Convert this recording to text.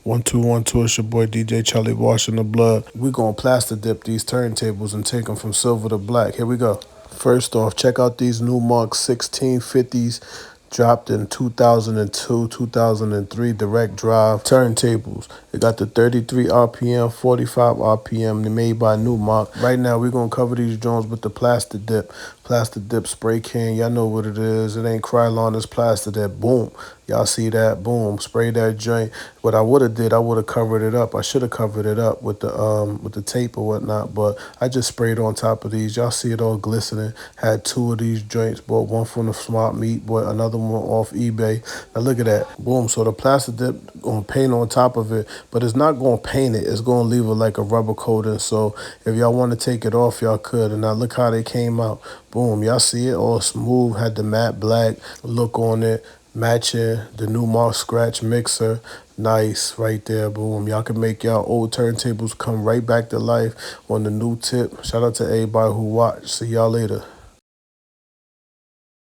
1 2 1 2. It's your boy DJ Charlie washing the blood. We gonna plaster dip these turntables and take them from silver to black. Here we go. First off, check out these new Mark 1650s dropped in 2002, 2003 direct drive turntables. It got the 33 RPM, 45 RPM. They're made by Newmark. Right now, we're going to cover these joints with the plastic dip. Plastic dip spray can. Y'all know what it is. It ain't Krylon, it's plastic dip. Boom. Y'all see that? Boom. Spray that joint. What I would have did, I would have covered it up. I should have covered it up with the tape or whatnot, but I just sprayed on top of these. Y'all see it all glistening. Had two of these joints. Bought one from the Smart Meat, bought another one off eBay. Now look at that. Boom. So the plastic dip gonna paint on top of it, but it's not gonna paint it. It's gonna leave it like a rubber coating. So if y'all want to take it off, y'all could. And now look how they came out. Boom. Y'all see it all smooth. Had the matte black look on it. Matching the Newmark scratch mixer. Nice right there. Boom. Y'all can make y'all old turntables come right back to life on the new tip. Shout out to everybody who watched. See y'all later.